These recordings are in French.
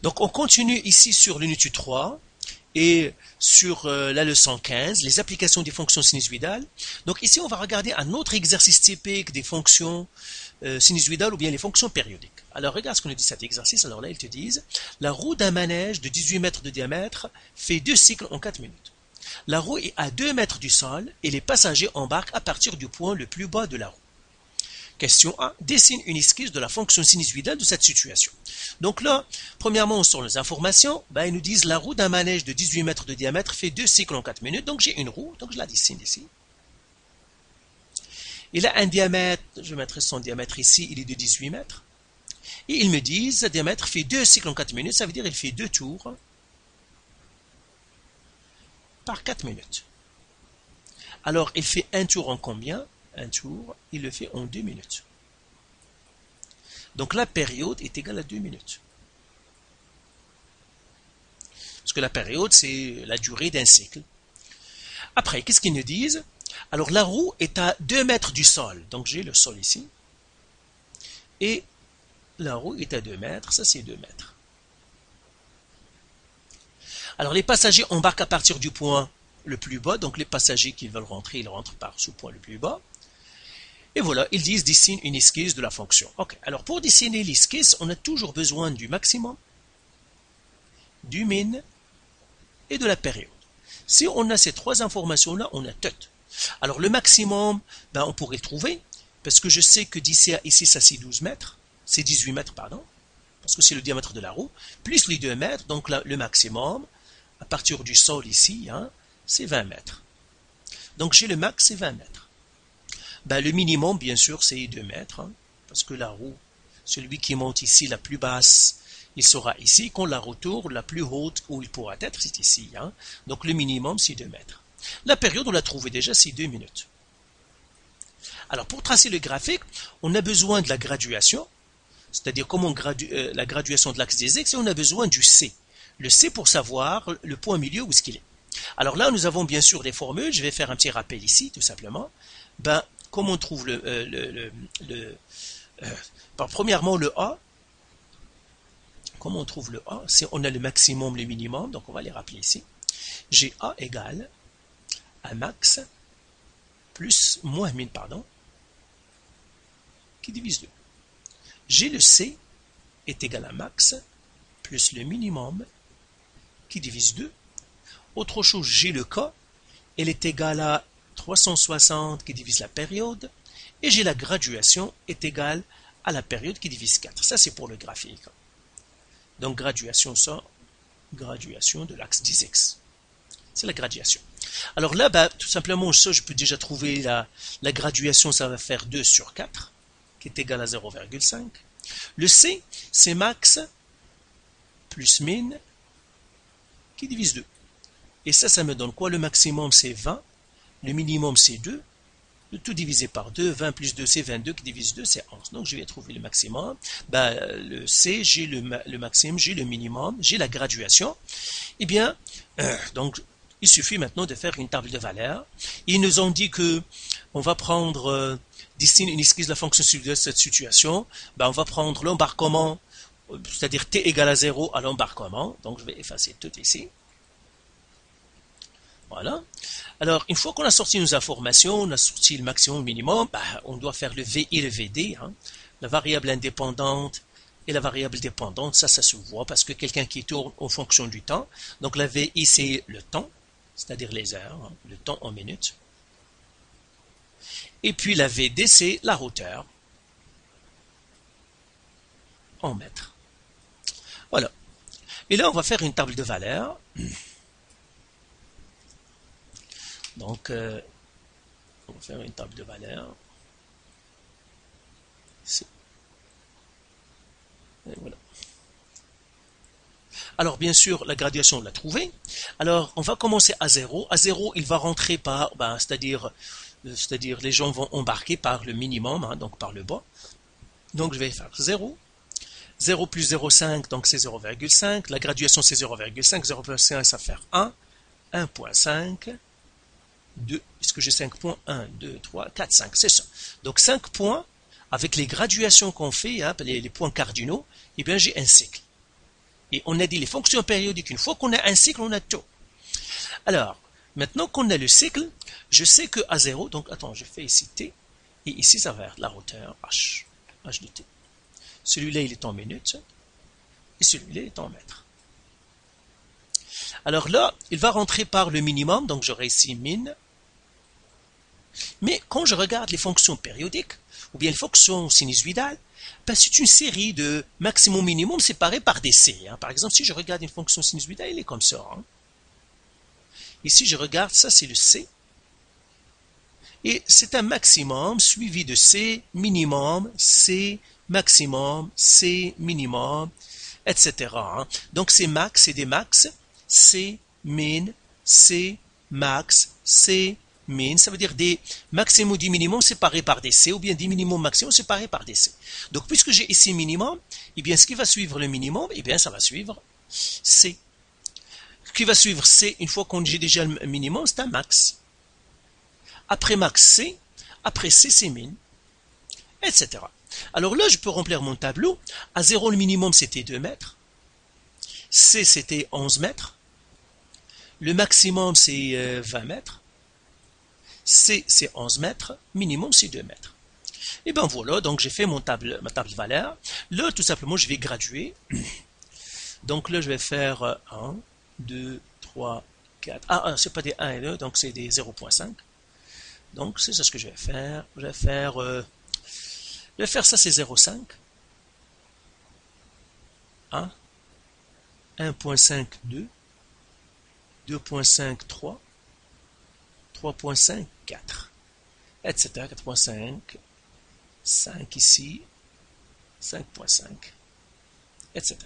Donc on continue ici sur l'unité 3 et sur la leçon 15, les applications des fonctions sinusoïdales. Donc ici on va regarder un autre exercice typique des fonctions sinusoïdales ou bien les fonctions périodiques. Alors regarde ce qu'on nous dit cet exercice. Alors là ils te disent, la roue d'un manège de 18 mètres de diamètre fait 2 cycles en 4 minutes. La roue est à 2 mètres du sol et les passagers embarquent à partir du point le plus bas de la roue. Question 1. Dessine une esquisse de la fonction sinusoïdale de cette situation. Donc là, premièrement, sur les informations, ils nous disent la roue d'un manège de 18 mètres de diamètre fait 2 cycles en 4 minutes. Donc j'ai une roue, donc je la dessine ici. Il a un diamètre, je vais mettre son diamètre ici, il est de 18 mètres. Et ils me disent, ce diamètre fait 2 cycles en 4 minutes, ça veut dire qu'il fait 2 tours par 4 minutes. Alors, il fait un tour en combien? Un tour, il le fait en 2 minutes. Donc la période est égale à 2 minutes. Parce que la période, c'est la durée d'un cycle. Après, qu'est-ce qu'ils nous disent? Alors la roue est à 2 mètres du sol. Donc j'ai le sol ici. Et la roue est à 2 mètres, ça c'est 2 mètres. Alors les passagers embarquent à partir du point le plus bas. Donc les passagers qui veulent rentrer, ils rentrent par ce point le plus bas. Et voilà, ils disent dessine une esquisse de la fonction. Ok, alors pour dessiner l'esquisse, on a toujours besoin du maximum, du min et de la période. Si on a ces trois informations-là, on a tout. Alors le maximum, on pourrait le trouver, parce que je sais que d'ici à ici, ça c'est 12 mètres, c'est 18 mètres, pardon, parce que c'est le diamètre de la roue, plus les 2 mètres, donc là, le maximum, à partir du sol ici, c'est 20 mètres. Donc j'ai le max, c'est 20 mètres. Le minimum, bien sûr, c'est 2 mètres, parce que la roue, celui qui monte ici, la plus basse, il sera ici. Quand la retourne, la plus haute où il pourra être, c'est ici. Donc le minimum, c'est 2 mètres. La période, on l'a trouvé déjà, c'est 2 minutes. Alors pour tracer le graphique, on a besoin de la graduation, c'est-à-dire comment la graduation de l'axe des X, et on a besoin du C. Le C pour savoir le point milieu où est-ce qu'il est. Alors là, nous avons bien sûr les formules. Je vais faire un petit rappel ici, tout simplement. Comment on trouve premièrement le A. Comment on trouve le A? Si on a le maximum, le minimum, donc on va les rappeler ici. J'ai A égale à max plus moins min, qui divise 2. J'ai le C est égal à max plus le minimum qui divise 2. Autre chose, j'ai le K, elle est égale à 360 qui divise la période, et j'ai la graduation est égale à la période qui divise 4. Ça, c'est pour le graphique. Donc, graduation de l'axe 10x. C'est la graduation. Alors là, tout simplement, ça, je peux déjà trouver la graduation, ça va faire 2 sur 4, qui est égal à 0,5. Le C, c'est max plus min qui divise 2. Et ça me donne quoi? Le maximum, c'est 20. Le minimum, c'est 2. Le tout divisé par 2. 20 plus 2, c'est 22. Qui divise 2, c'est 11. Donc, je vais trouver le maximum. Le C, j'ai le maximum, j'ai le minimum, j'ai la graduation. Eh bien, donc, il suffit maintenant de faire une table de valeurs. Ils nous ont dit que on va prendre, dessine une esquisse de la fonction de cette situation. On va prendre l'embarquement, c'est-à-dire t égale à 0 à l'embarquement. Donc, je vais effacer tout ici. Voilà. Alors, une fois qu'on a sorti nos informations, on a sorti le maximum, le minimum, on doit faire le V et le VD, la variable indépendante et la variable dépendante. Ça se voit parce que quelqu'un qui tourne en fonction du temps. Donc, la VI, c'est le temps, c'est-à-dire les heures, le temps en minutes. Et puis, la VD, c'est la hauteur en mètres. Voilà. Et là, on va faire une table de valeurs. Donc, on va faire une table de valeurs. Ici. Et voilà. Alors, bien sûr, la graduation, on l'a trouvée. Alors, on va commencer à 0. À 0, il va rentrer par, c'est-à-dire les gens vont embarquer par le minimum, donc par le bas. Donc, je vais faire 0. 0 plus 0,5, donc c'est 0,5. La graduation, c'est 0,5. 0,5, ça va faire 1. 1,5. 2, puisque j'ai 5 points, 1, 2, 3, 4, 5, c'est ça. Donc 5 points, avec les graduations qu'on fait, les points cardinaux, eh bien j'ai un cycle. Et on a dit les fonctions périodiques, une fois qu'on a un cycle, on a tout. Alors, maintenant qu'on a le cycle, je sais que A0, donc attends, je fais ici T, et ici ça va être la hauteur H, H de T. Celui-là, il est en minutes, et celui-là, il est en mètres. Alors là, il va rentrer par le minimum, donc j'aurai ici min. Mais quand je regarde les fonctions périodiques, ou bien les fonctions sinusoïdales, ben c'est une série de maximum-minimum séparés par des C. Par exemple, si je regarde une fonction sinusoïdale, elle est comme ça. Ici, je regarde, ça c'est le C. Et c'est un maximum suivi de C, minimum, C, maximum, C, minimum, etc. Donc c'est max, c'est des max, C, min, C, max, C, min, ça veut dire des maximum ou des minimums séparés par des C, ou bien des minimums maximum séparés par des C. Donc puisque j'ai ici minimum, eh bien ce qui va suivre le minimum, eh bien ça va suivre C. Ce qui va suivre C, une fois qu'on j'ai déjà le minimum, c'est un max. Après max C, après C c'est min, etc. Alors là, je peux remplir mon tableau. À 0, le minimum c'était 2 mètres. C c'était 11 mètres. Le maximum c'est 20 mètres. C c'est 11 mètres. Minimum c'est 2 mètres. Et bien voilà, donc j'ai fait ma table valeur. Là, tout simplement, je vais graduer. Donc là, je vais faire 1, 2, 3, 4. Ah, c'est pas des 1 et 2, donc c'est des 0.5. Donc c'est ça ce que je vais faire. Je vais faire ça, c'est 0.5. 1, 1.5, 2, 2.5, 3, 3.5, 4, etc. 4.5, 5 ici, 5.5, etc.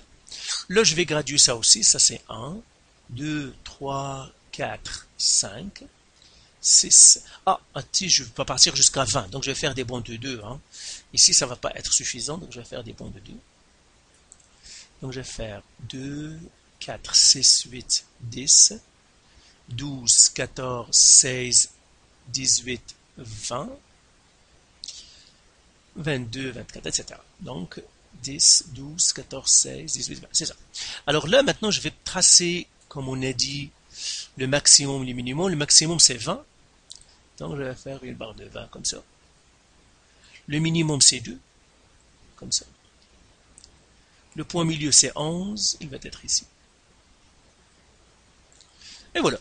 Là, je vais graduer ça aussi. Ça, c'est 1, 2, 3, 4, 5, 6. Ah, je ne vais pas partir jusqu'à 20. Donc, je vais faire des bonds de 2. Ici, ça ne va pas être suffisant. Donc, je vais faire des bonds de 2. Donc, je vais faire 2, 4, 6, 8, 10, 12, 14, 16, 18, 20, 22, 24, etc. Donc, 10, 12, 14, 16, 18, 20. C'est ça. Alors là, maintenant, je vais tracer, comme on a dit, le maximum et le minimum. Le maximum, c'est 20. Donc, je vais faire une barre de 20 comme ça. Le minimum, c'est 2. Comme ça. Le point milieu, c'est 11. Il va être ici. Et voilà.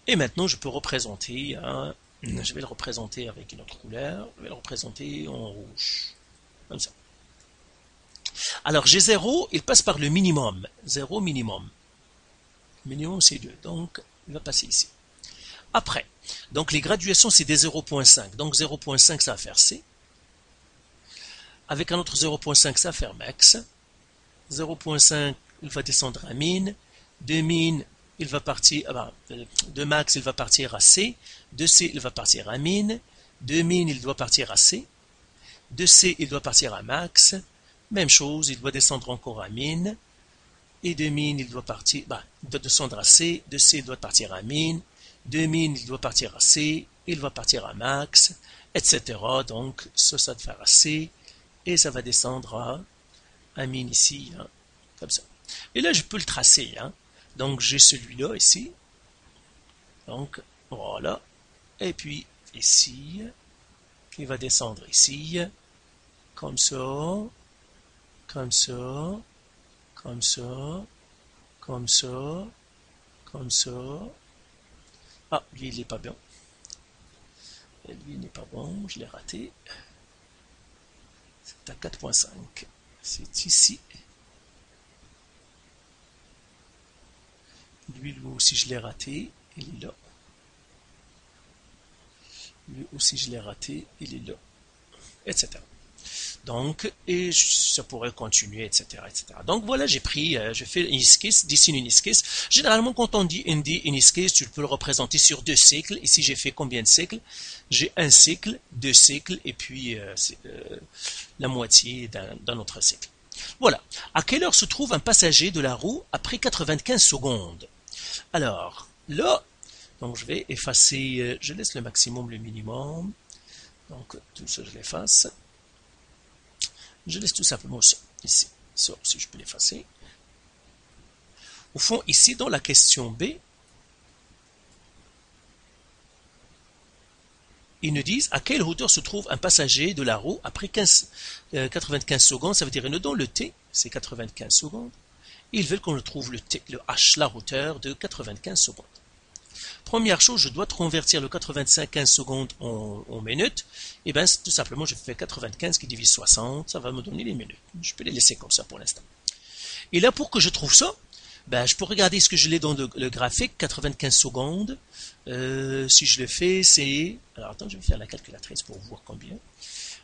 Et maintenant, je peux représenter, je vais le représenter avec une autre couleur. Je vais le représenter en rouge. Comme ça. Alors, G0, il passe par le minimum. 0 minimum. Le minimum, c'est 2. Donc, il va passer ici. Après, donc les graduations, c'est des 0.5. Donc, 0.5, ça va faire C. Avec un autre 0.5, ça va faire max. 0.5, il va descendre à min. De min, il va partir, de max, il va partir à C. De C, il va partir à min. De min, il doit partir à C. De C, il doit partir à max. Même chose, il doit descendre encore à min. Et de min, il doit partir, il doit descendre à C. De C, il doit partir à min. De min, il doit partir à C. Il va partir à max, etc. Donc, ça va faire à C. Et ça va descendre à min ici, comme ça. Et là, je peux le tracer. Donc, j'ai celui-là ici. Donc, voilà. Et puis, ici, qui va descendre ici, comme ça, comme ça, comme ça, comme ça, comme ça. Ah, lui, il n'est pas bon. Et lui, il n'est pas bon, je l'ai raté. C'est à 4.5. C'est ici. Lui aussi, je l'ai raté. Il est là. Lui aussi, je l'ai raté. Il est là. Etc. Donc, et ça pourrait continuer, etc., etc. Donc voilà, j'ai fait une esquisse, dessine une esquisse. Généralement, quand on dit une esquisse, tu peux le représenter sur 2 cycles. Ici, j'ai fait combien de cycles? J'ai un cycle, 2 cycles, et puis la moitié d'un autre cycle. Voilà. À quelle heure se trouve un passager de la roue après 95 secondes? Alors, là, donc je vais effacer, je laisse le maximum, le minimum. Donc, tout ça, je l'efface. Je laisse tout simplement ça, ici. Ça aussi, je peux l'effacer. au fond, ici, dans la question B, ils nous disent à quelle hauteur se trouve un passager de la roue après 95 secondes, ça veut dire ils nous donnent le T, c'est 95 secondes, et ils veulent qu'on trouve le T, le H, la hauteur de 95 secondes. Première chose, je dois convertir le 95 secondes en minutes, et bien tout simplement je fais 95 qui divise 60, ça va me donner les minutes. Je peux les laisser comme ça pour l'instant. Et là, pour que je trouve ça, ben, je peux regarder ce que je l'ai dans le graphique, 95 secondes. Si je le fais, c'est... Alors, attends, je vais faire la calculatrice pour voir combien.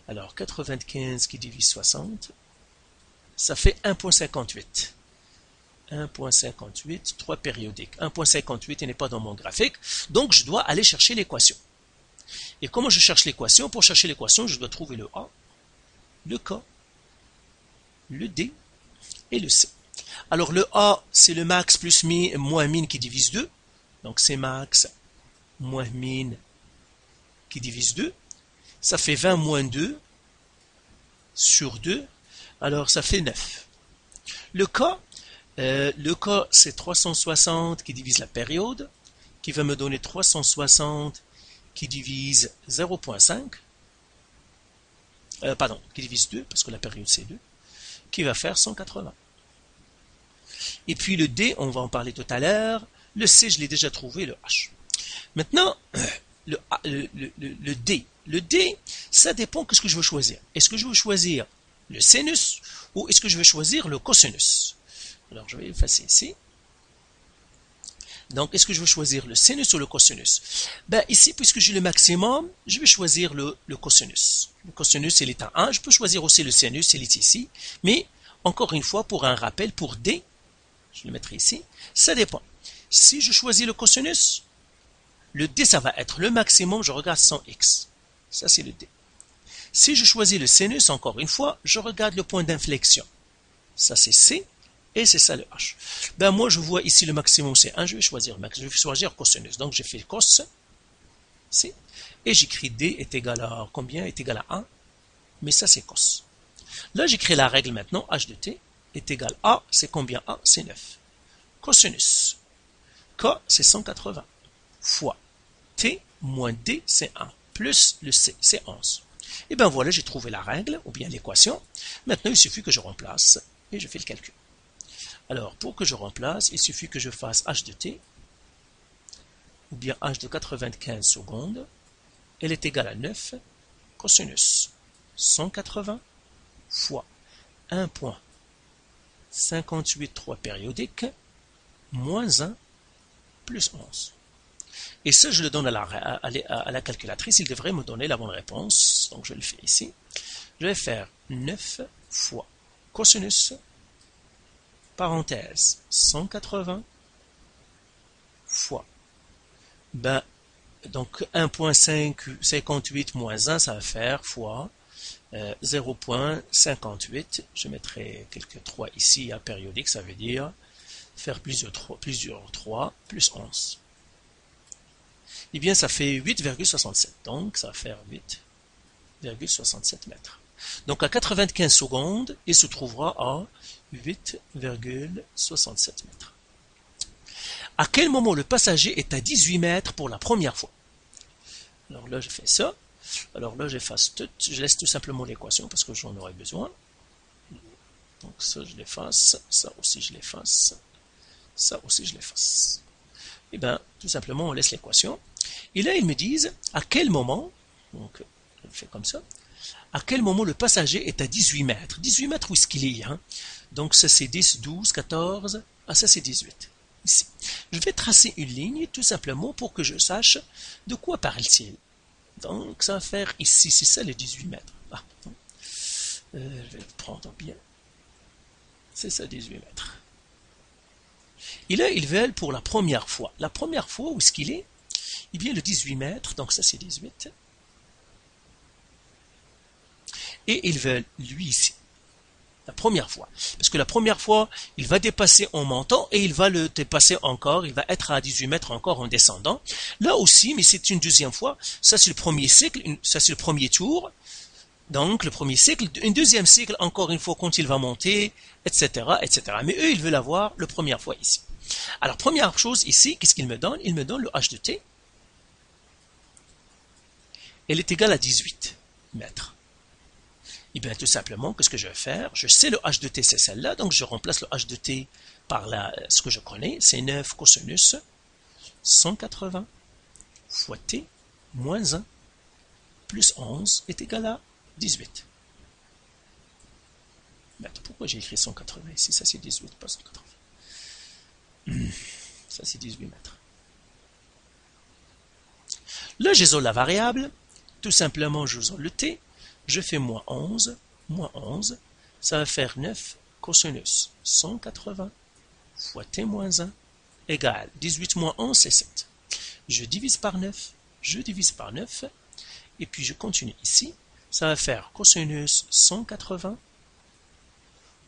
Alors, 95 qui divise 60, ça fait 1,58. 1,58, 3 périodiques. 1,58, il n'est pas dans mon graphique. Donc, je dois aller chercher l'équation. Et comment je cherche l'équation? Pour chercher l'équation, je dois trouver le A, le K, le D et le C. Alors le A, c'est le max plus moins min qui divise 2. Donc c'est max moins min qui divise 2. Ça fait 20 moins 2 sur 2. Alors ça fait 9. Le K, c'est 360 qui divise la période, qui va me donner 360 qui divise 0,5. Pardon, qui divise 2, parce que la période c'est 2, qui va faire 180. Et puis le D, on va en parler tout à l'heure. Le C, je l'ai déjà trouvé, le H. Maintenant, le D. Le D, ça dépend de ce que je veux choisir. Est-ce que je veux choisir le sinus ou est-ce que je veux choisir le cosinus? Alors, je vais effacer ici. Donc, est-ce que je veux choisir le sinus ou le cosinus? Ben, ici, puisque j'ai le maximum, je vais choisir le cosinus. Le cosinus, il est à 1. Je peux choisir aussi le sinus, il est ici. Mais, encore une fois, pour un rappel, pour D, je le mettrai ici, ça dépend. Si je choisis le cosinus, le D, ça va être le maximum, je regarde 100x. Ça, c'est le D. Si je choisis le sinus, encore une fois, je regarde le point d'inflexion. Ça, c'est C, et c'est ça le H. Ben, moi, je vois ici le maximum, c'est 1, je vais choisir le maximum, je vais choisir cosinus. Donc, j'ai fait cos, C, et j'écris D est égal à combien? Est égal à 1, mais ça, c'est cos. Là, j'écris la règle maintenant, H de T est égal à, c'est combien? A, c'est 9. Cosinus. K, c'est 180. Fois T moins D, c'est 1. Plus le C, c'est 11. Et bien voilà, j'ai trouvé la règle, ou bien l'équation. Maintenant, il suffit que je remplace, et je fais le calcul. Alors, pour que je remplace, il suffit que je fasse H de T, ou bien H de 95 secondes, elle est égale à 9, cosinus 180 fois 1,58 3 périodiques, moins 1, plus 11. Et ça, je le donne à la calculatrice, il devrait me donner la bonne réponse. Donc, je le fais ici. Je vais faire 9 fois cosinus, parenthèse, 180 fois, donc 1,58 moins 1, ça va faire fois 0,58. Je mettrai quelques 3 ici à périodique, ça veut dire faire plusieurs 3 plus 11. Eh bien, ça fait 8,67. Donc, ça va faire 8,67 mètres. Donc, à 95 secondes, il se trouvera à 8,67 mètres. À quel moment le passager est à 18 mètres pour la première fois? Alors là, je fais ça. Alors là, je laisse tout simplement l'équation parce que j'en aurai besoin. Donc, ça, je l'efface. Ça aussi, je l'efface. Ça aussi, je l'efface. Et bien, tout simplement, on laisse l'équation. Et là, ils me disent à quel moment, donc je le fais comme ça, à quel moment le passager est à 18 mètres. 18 mètres, où est-ce qu'il est, hein? Donc ça c'est 10, 12, 14, ah ça c'est 18. Ici. Je vais tracer une ligne tout simplement pour que je sache de quoi parle-t-il. Donc ça va faire ici, c'est ça les 18 mètres. Ah, je vais le prendre bien. C'est ça 18 mètres. Et là, ils veulent pour la première fois. La première fois, où est-ce qu'il est? Eh bien, le 18 mètres, donc ça c'est 18. Et ils veulent, lui ici, la première fois. Parce que la première fois, il va dépasser en montant et il va le dépasser encore, il va être à 18 mètres encore en descendant. Là aussi, mais c'est une deuxième fois, ça c'est le premier cycle, ça c'est le premier tour. Donc, le premier cycle, un deuxième cycle, encore une fois, quand il va monter, etc., etc. Mais eux, ils veulent avoir la première fois ici. Alors, première chose ici, qu'est-ce qu'il me donne? Il me donne le h de t. Elle est égale à 18 mètres. Et bien, tout simplement, qu'est-ce que je vais faire? Je sais le h de t, c'est celle-là, donc je remplace le h de t par ce que je connais, c'est 9 cosinus 180 fois t moins 1 plus 11 est égal à 18. Pourquoi j'ai écrit 180 ici? Ça c'est 18, pas 180. Ça c'est 18 mètres. Là, j'isole la variable. Tout simplement, j'isole le t. Je fais moins 11. Ça va faire 9 cosinus 180 fois t moins 1 égale 18 moins 11, c'est 7. Je divise par 9. Et puis je continue ici. Ça va faire cosinus 180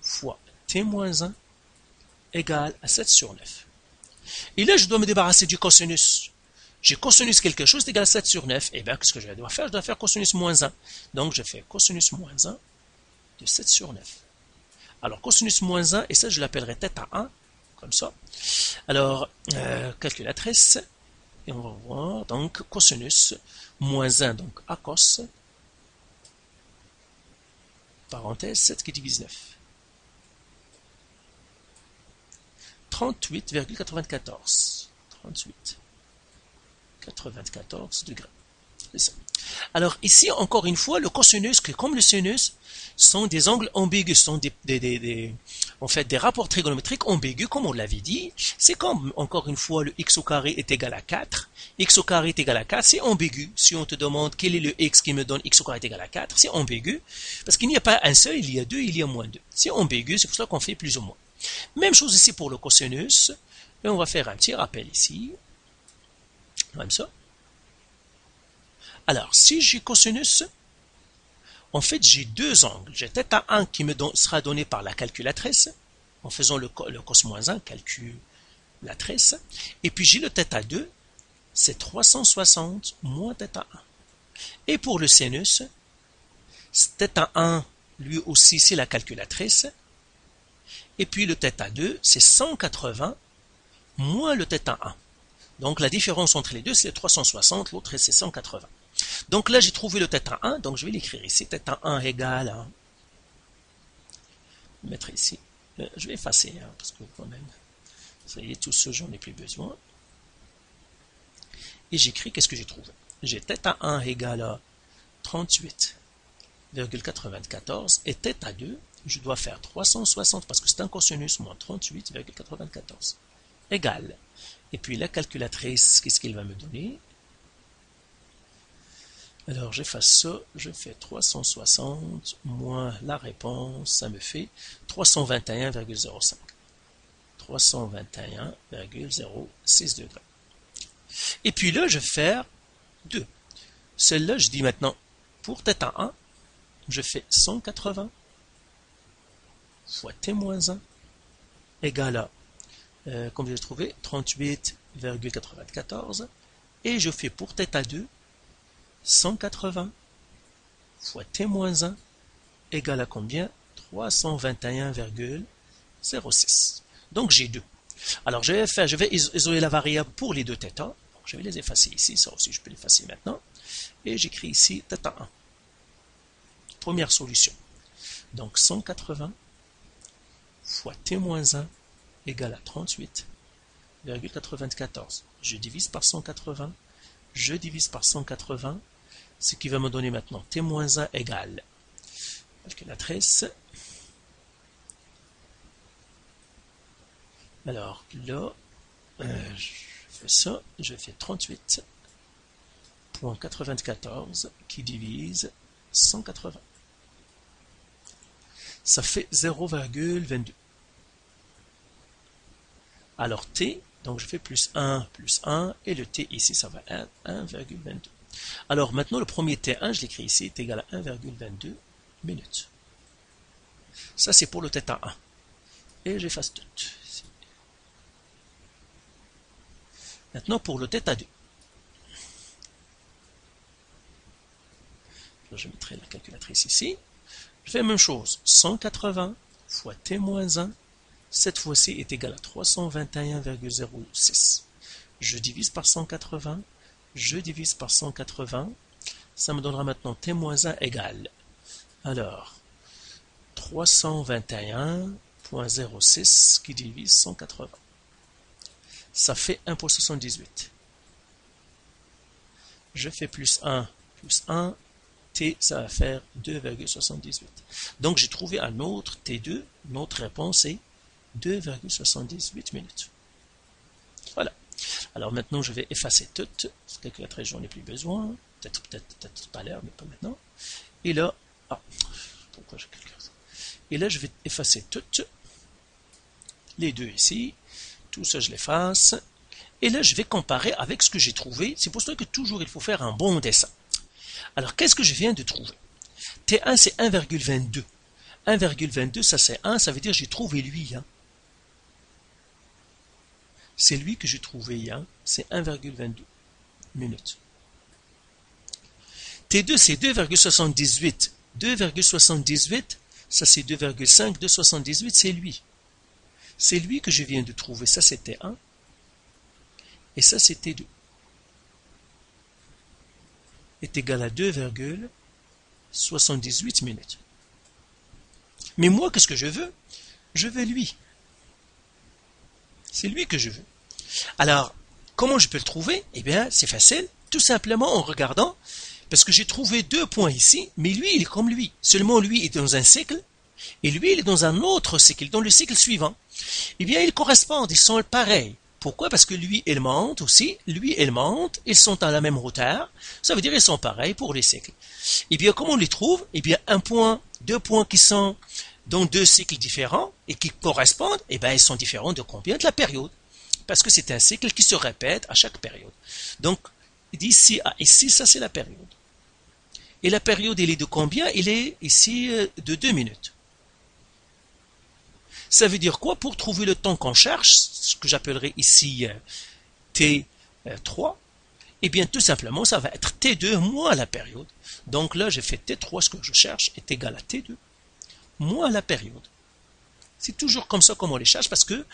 fois t moins 1 égale à 7 sur 9. Et là, je dois me débarrasser du cosinus. J'ai cosinus quelque chose égale à 7 sur 9. Et bien, qu'est-ce que je dois faire? Je dois faire cosinus moins 1. Donc, je fais cosinus moins 1 de 7 sur 9. Alors, cosinus moins 1, et ça, je l'appellerai θ 1, comme ça. Alors, calculatrice, et on va voir, donc, cosinus moins 1, donc à cos, parenthèse, 7 qui divise 9. 38,94. 38,94 degrés. C'est ça. Alors ici, encore une fois, le cosinus, comme le sinus, sont des angles ambigus, sont en fait, des rapports trigonométriques ambigus, comme on l'avait dit. C'est comme, encore une fois, le x au carré est égal à 4. X au carré est égal à 4, c'est ambigu. Si on te demande quel est le x qui me donne x au carré est égal à 4, c'est ambigu. Parce qu'il n'y a pas un seul, il y a deux, il y a moins 2. C'est ambigu, c'est pour ça qu'on fait plus ou moins. Même chose ici pour le cosinus. Et on va faire un petit rappel ici. Comme ça. Alors, si j'ai cosinus, en fait, j'ai deux angles. J'ai θ1 qui sera donné par la calculatrice, en faisant le cos moins 1, calculatrice. Et puis j'ai le θ2, c'est 360 moins θ1. Et pour le sinus, θ1, lui aussi, c'est la calculatrice. Et puis le θ2, c'est 180 moins le θ1. Donc la différence entre les deux, c'est 360, l'autre c'est 180. Donc là, j'ai trouvé le θ1, donc je vais l'écrire ici. θ1 égale à... mettre ici. Je vais effacer, parce que quand même, ça y est, tout ce, j'en ai plus besoin. Et j'écris, qu'est-ce que j'ai trouvé? J'ai θ1 égale à 38,94 et θ2, je dois faire 360 parce que c'est un cosinus moins 38,94 égale. Et puis la calculatrice, qu'est-ce qu'elle va me donner? Alors j'efface ça, je fais 360 moins la réponse, ça me fait 321,05. 321,06 degrés. Et puis là, je vais faire 2. Celle-là, je dis maintenant, pour θ1, je fais 180 fois t moins 1 égale à, comme je l'ai trouvé, 38,94. Et je fais pour θ2, 180 fois t moins 1 égale à combien? 321,06. Donc j'ai 2. Alors je vais isoler la variable pour les deux θ. Je vais les effacer ici, ça aussi je peux l'effacer maintenant. Et j'écris ici θ1. Première solution. Donc 180 fois t moins 1 égale à 38,94. Je divise par 180. Je divise par 180. Ce qui va me donner maintenant t moins 1 égale. Calculatrice. Alors là, je fais ça. Je fais 38,94 qui divise 180. Ça fait 0,22. Alors t, donc je fais plus 1, et le t ici, ça va être 1,22. Alors maintenant, le premier t1, je l'écris ici, est égal à 1,22 minutes. Ça, c'est pour le θ1. Et j'efface tout. Ici. Maintenant, pour le θ2. je mettrai la calculatrice ici. Je fais la même chose. 180 fois t-1, cette fois-ci est égal à 321,06. Je divise par 180. Je divise par 180. Ça me donnera maintenant t-1 égale. Alors, 321,06 qui divise 180. Ça fait 1 pour 78. Je fais plus 1, t, ça va faire 2,78. Donc j'ai trouvé un autre t2, notre réponse est 2,78 minutes. Voilà. Alors maintenant je vais effacer toute, cette calculatrice j'en ai plus besoin, peut-être tout à l'heure, mais pas maintenant. Et là, pourquoi j'ai calculé ça? Et là je vais effacer toutes, les deux ici, tout ça je l'efface. Et là, je vais comparer avec ce que j'ai trouvé. C'est pour cela que toujours il faut faire un bon dessin. Alors, qu'est-ce que je viens de trouver? T1, c'est 1,22. 1,22, ça c'est 1, ça veut dire que j'ai trouvé lui. Hein. C'est lui que j'ai trouvé. Hein. C'est 1,22 minutes. T2, c'est 2,78. 2,78, ça c'est 2,5. 2,78, c'est lui. C'est lui que je viens de trouver. Ça, c'était 1. Et ça, c'était 2. Est égal à 2,78 minutes. Mais moi, qu'est-ce que je veux? Je veux lui. C'est lui que je veux. Alors, comment je peux le trouver? Eh bien, c'est facile. Tout simplement en regardant, parce que j'ai trouvé 2 points ici, mais lui, il est comme lui. Seulement, lui est dans un cycle, et lui, il est dans un autre cycle, dans le cycle suivant. Eh bien, ils correspondent, ils sont pareils. Pourquoi? Parce que lui, il monte aussi, lui, il monte, ils sont à la même hauteur, ça veut dire qu'ils sont pareils pour les cycles. Et bien, comment on les trouve? Eh bien, un point, 2 points qui sont dans 2 cycles différents et qui correspondent, eh bien, ils sont différents de combien? De la période. Parce que c'est un cycle qui se répète à chaque période. Donc, d'ici à ici, ça c'est la période. Et la période, elle est de combien? Elle est ici de 2 minutes. Ça veut dire quoi? Pour trouver le temps qu'on cherche, ce que j'appellerai ici T3, eh bien tout simplement ça va être T2 moins la période. Donc là j'ai fait T3, ce que je cherche est égal à T2 moins la période. C'est toujours comme ça comme on les cherche parce que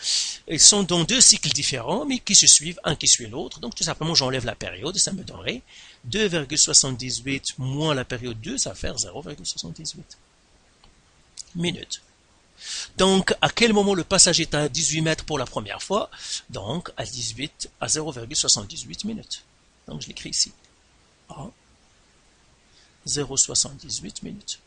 ils sont dans 2 cycles différents mais qui se suivent, un qui suit l'autre. Donc tout simplement j'enlève la période et ça me donnerait 2,78 moins la période 2, ça va faire 0,78 minutes. Donc, à quel moment le passage est à 18 mètres pour la première fois? Donc, à 0,78 minutes. Donc, je l'écris ici. À 0,78 minutes.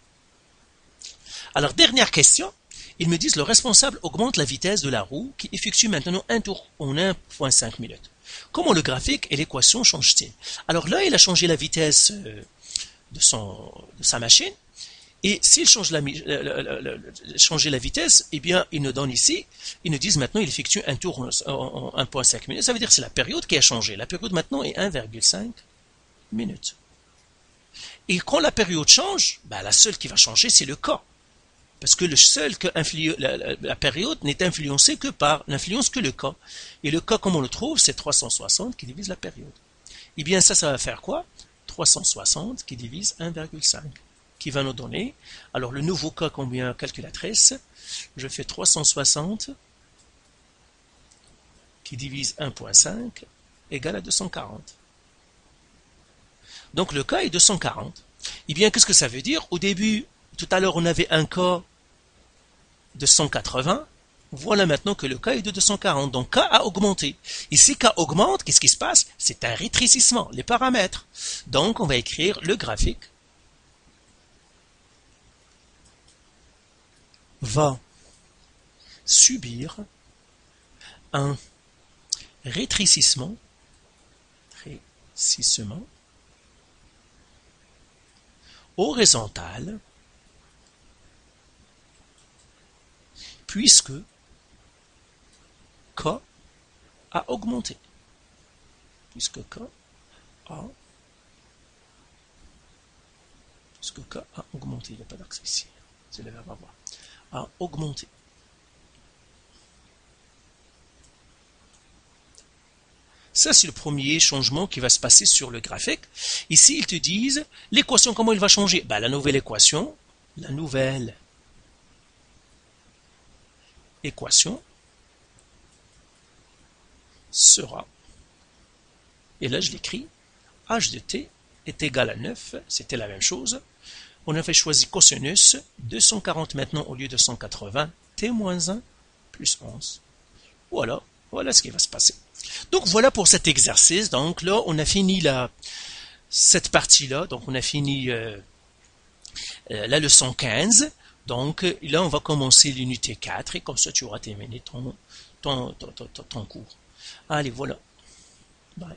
Alors, dernière question. Ils me disent, le responsable augmente la vitesse de la roue qui effectue maintenant un tour en 1,5 minutes. Comment le graphique et l'équation changent-ils? Alors là, il a changé la vitesse de sa machine. Et s'il change changer la vitesse, eh bien, ils nous donnent ici, ils nous disent maintenant, il effectue un tour en 1,5 minutes. Ça veut dire que c'est la période qui a changé. La période maintenant est 1,5 minutes. Et quand la période change, ben, la seule qui va changer, c'est le cas. Parce que le seul que la période n'est influencée que par l'influence que le cas. Et le cas, comme on le trouve, c'est 360 qui divise la période. Eh bien, ça va faire quoi? 360 qui divise 1,5. Qui va nous donner, alors le nouveau cas combien calculatrice, je fais 360 qui divise 1,5 égale à 240. Donc le cas est 240. Eh bien, qu'est-ce que ça veut dire? Au début, tout à l'heure, on avait un cas de 180. Voilà maintenant que le cas est de 240. Donc K a augmenté. Et si K augmente, qu'est-ce qui se passe? C'est un rétrécissement, les paramètres. Donc on va écrire le graphique va subir un rétrécissement horizontal puisque K a augmenté. Puisque K a augmenté. Il n'y a pas d'accès ici. C'est le verbe avoir. A augmenté. Ça, c'est le premier changement qui va se passer sur le graphique. Ici, ils te disent l'équation, comment elle va changer? Ben, la nouvelle équation sera, et là je l'écris, h de t est égal à 9, c'était la même chose. On avait choisi cosinus, 240 maintenant au lieu de 180, t-1 plus 11. Voilà ce qui va se passer. Donc voilà pour cet exercice. Donc là, on a fini cette partie-là. Donc on a fini la leçon 15. Donc là, on va commencer l'unité 4 et comme ça, tu auras terminé ton cours. Allez, voilà. Bye.